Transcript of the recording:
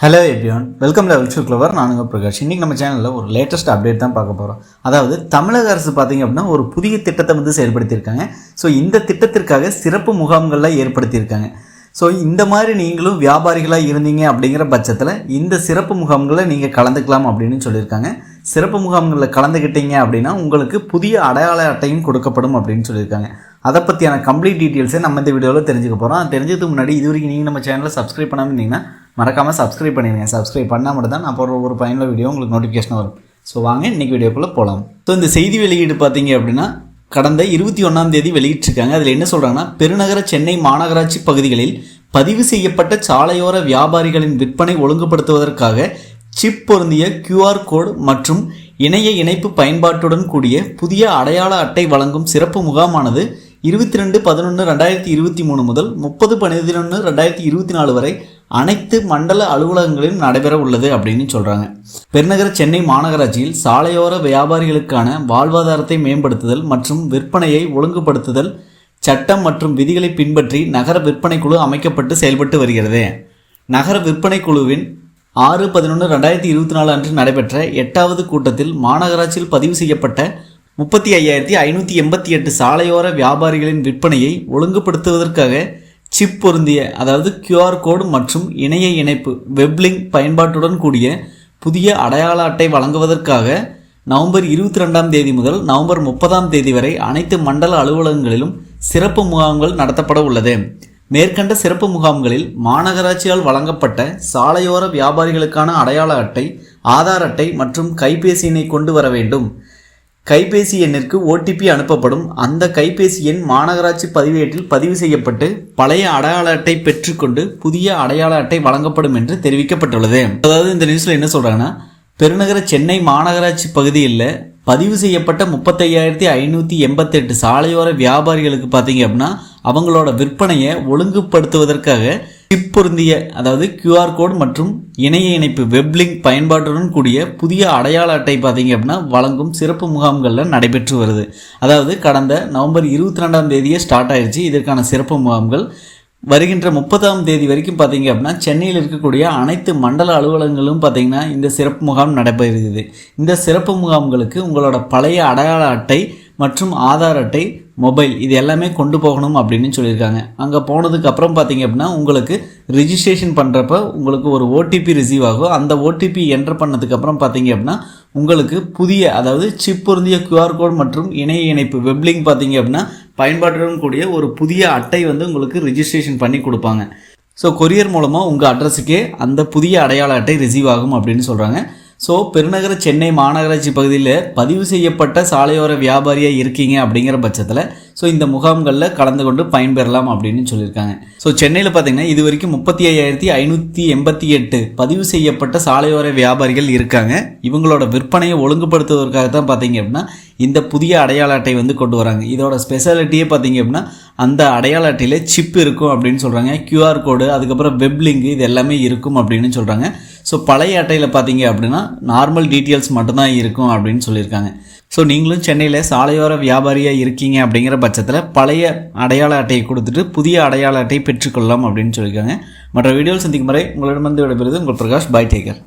Hello everyone, welcome to welfare clever. நான் உங்கள் பிரகாஷ். இன்றைக்கி நம்ம சேனலில் ஒரு லேட்டஸ்ட் அப்டேட் தான் பார்க்க போகிறோம். அதாவது தமிழக அரசு பார்த்திங்க அப்படின்னா ஒரு புதிய திட்டத்தை வந்து செயல்படுத்தியிருக்காங்க. ஸோ இந்த திட்டத்திற்காக சிறப்பு முகாம்கள்லாம் ஏற்படுத்தியிருக்காங்க. ஸோ இந்த மாதிரி நீங்களும் வியாபாரிகளாக இருந்தீங்க அப்படிங்கிற பட்சத்தில் இந்த சிறப்பு முகாம்களில் நீங்கள் கலந்துக்கலாம் அப்படின்னு சொல்லியிருக்காங்க. சிறப்பு முகாம்களில் கலந்துக்கிட்டீங்க அப்படின்னா உங்களுக்கு புதிய அடையாள அட்டையும் கொடுக்கப்படும் அப்படின்னு சொல்லியிருக்காங்க. அதை பற்றியான கம்ப்ளீட் டீட்டெயில்ஸை நம்ம இந்த வீடியோவில் தெரிஞ்சுக்க போகிறோம். தெரிஞ்சதுக்கு முன்னாடி இது வரைக்கும் நீங்கள் நம்ம சேனலை சப்ஸ்கிரைப் பண்ணாமல் இருந்தீங்கன்னா மறக்காமல் சப்ஸ்கிரைப் பண்ணிடுங்க. சப்ஸ்கிரைப் பண்ணால் மட்டும் தான் நான் போகிற ஒரு பயனுள்ள வீடியோ உங்களுக்கு நோட்டிஃபிகேஷன் வரும். ஸோ வாங்க இன்றைக்கி வீடியோக்குள்ளே போகலாம். ஸோ இந்த செய்தி வெளியீடு பார்த்தீங்க அப்படின்னா கடந்த 21ஆம் தேதி வெளியிட்டிருக்காங்க. அதில் என்ன சொல்கிறாங்கன்னா, பெருநகர சென்னை மாநகராட்சி பகுதிகளில் பதிவு செய்யப்பட்ட சாலையோர வியாபாரிகளின் விற்பனை ஒழுங்குபடுத்துவதற்காக சிப் பொருந்திய QR கோடு மற்றும் இணைய இணைப்பு பயன்பாட்டுடன் கூடிய புதிய அடையாள அட்டை வழங்கும் சிறப்பு முகாமானது 22/11/2023 முதல் 30/11/2024 வரை அனைத்து மண்டல அலுவலகங்களிலும் நடைபெற உள்ளது அப்படின்னு சொல்கிறாங்க. பெருநகர சென்னை மாநகராட்சியில் சாலையோர வியாபாரிகளுக்கான வாழ்வாதாரத்தை மேம்படுத்துதல் மற்றும் விற்பனையை ஒழுங்குபடுத்துதல் சட்டம் மற்றும் விதிகளை பின்பற்றி நகர விற்பனை குழு அமைக்கப்பட்டு செயல்பட்டு வருகிறது. நகர விற்பனை குழுவின் 6/11/2024 அன்று நடைபெற்ற 8வது கூட்டத்தில் மாநகராட்சியில் பதிவு செய்யப்பட்ட 35,588 சாலையோர வியாபாரிகளின் விற்பனையை ஒழுங்குபடுத்துவதற்காக சிப் பொருந்திய அதாவது QR கோடு மற்றும் இணைய இணைப்பு வெப்லிங்க் பயன்பாட்டுடன் கூடிய புதிய அடையாள அட்டை வழங்குவதற்காக நவம்பர் 22ஆம் தேதி முதல் நவம்பர் 30ஆம் தேதி வரை அனைத்து மண்டல அலுவலகங்களிலும் சிறப்பு முகாம்கள் நடத்தப்பட உள்ளது. மேற்கண்ட சிறப்பு முகாம்களில் மாநகராட்சியால் வழங்கப்பட்ட சாலையோர வியாபாரிகளுக்கான அடையாள அட்டை, ஆதார் அட்டை மற்றும் கைபேசி எண்ணை கொண்டு வர வேண்டும். கைபேசி எண்ணிற்கு OTP அனுப்பப்படும். அந்த கைபேசி எண் மாநகராட்சி பதிவேட்டில் பதிவு செய்யப்பட்டு பழைய அடையாள அட்டை பெற்றுக்கொண்டு புதிய அடையாள அட்டை வழங்கப்படும் என்று தெரிவிக்கப்பட்டுள்ளது. அதாவது இந்த நியூஸில் என்ன சொல்கிறாங்கன்னா, பெருநகர சென்னை மாநகராட்சி பகுதியில் பதிவு செய்யப்பட்ட 35,588 சாலையோர வியாபாரிகளுக்கு பார்த்தீங்க அப்படின்னா அவங்களோட விற்பனையை ஒழுங்குபடுத்துவதற்காக சிப் பொருந்திய அதாவது QR கோடு மற்றும் இணைய இணைப்பு வெப்லிங்க் பயன்பாட்டுடன் கூடிய புதிய அடையாள அட்டை பார்த்தீங்க அப்படின்னா வழங்கும் சிறப்பு முகாம்களில் நடைபெற்று வருது. அதாவது கடந்த நவம்பர் 22ஆம் தேதியே ஸ்டார்ட் ஆயிடுச்சு. இதற்கான சிறப்பு முகாம்கள் வருகின்ற 30ஆம் தேதி வரைக்கும் பார்த்தீங்க அப்படின்னா சென்னையில் இருக்கக்கூடிய அனைத்து மண்டல அலுவலகங்களும் பார்த்தீங்கன்னா இந்த சிறப்பு முகாம் நடைபெறுகிறது. இந்த சிறப்பு முகாம்களுக்கு உங்களோட பழைய அடையாள அட்டை மற்றும் ஆதார் அட்டை, மொபைல் இது எல்லாமே கொண்டு போகணும் அப்படின்னு சொல்லியிருக்காங்க. அங்கே போனதுக்கு அப்புறம் பார்த்தீங்க அப்படின்னா உங்களுக்கு ரிஜிஸ்ட்ரேஷன் பண்ணுறப்ப உங்களுக்கு ஒரு OTP ரிசீவ் ஆகும். அந்த OTP என்டர் பண்ணதுக்கு அப்புறம் பார்த்தீங்க அப்படின்னா உங்களுக்கு புதிய அதாவது சிப் பொருந்திய QR கோட் மற்றும் இணைய இணைப்பு வெப்லிங்க் பார்த்தீங்க அப்படின்னா பயன்பாட்டுடன் கூடிய ஒரு புதிய அட்டை வந்து உங்களுக்கு ரிஜிஸ்ட்ரேஷன் பண்ணி கொடுப்பாங்க. ஸோ கொரியர் மூலமாக உங்கள் அட்ரஸுக்கே அந்த புதிய அடையாள அட்டை ரிசீவ் ஆகும் அப்படின்னு சொல்கிறாங்க. ஸோ பெருநகர சென்னை மாநகராட்சி பகுதியில் பதிவு செய்யப்பட்ட சாலையோர வியாபாரியாக இருக்கீங்க அப்படிங்கிற பட்சத்தில் ஸோ இந்த முகாம்களில் கலந்து கொண்டு பயன்பெறலாம் அப்படின்னு சொல்லியிருக்காங்க. ஸோ சென்னையில் பார்த்தீங்கன்னா இது வரைக்கும் 35,588 பதிவு செய்யப்பட்ட சாலையோர வியாபாரிகள் இருக்காங்க. இவங்களோட விற்பனையை ஒழுங்குபடுத்துவதற்காக தான் பார்த்தீங்க அப்படின்னா இந்த புதிய அடையாள அட்டை வந்து கொண்டு வராங்க. இதோட ஸ்பெஷாலிட்டியே பார்த்தீங்க அப்படின்னா அந்த அடையாள அட்டையில் சிப் இருக்கும் அப்படின்னு சொல்கிறாங்க. QR கோடு, அதுக்கப்புறம் வெப்லிங்க் இது எல்லாமே இருக்கும் அப்படின்னு சொல்கிறாங்க. ஸோ பழைய அட்டையில் பார்த்தீங்க அப்படின்னா நார்மல் டீட்டெயில்ஸ் மட்டும்தான் இருக்கும் அப்படின்னு சொல்லியிருக்காங்க. ஸோ நீங்களும் சென்னையில் சாலையோர வியாபாரியாக இருக்கீங்க அப்படிங்கிற பட்சத்தில் பழைய அடையாள அட்டையை கொடுத்துட்டு புதிய அடையாள அட்டை பெற்றுக்கொள்ளலாம் அப்படின்னு சொல்லியிருக்காங்க. மற்ற வீடியோவில் சந்திக்கும் வரை உங்களிடமிருந்து விடைபெறுவது உங்கள் பிரகாஷ். By, take care.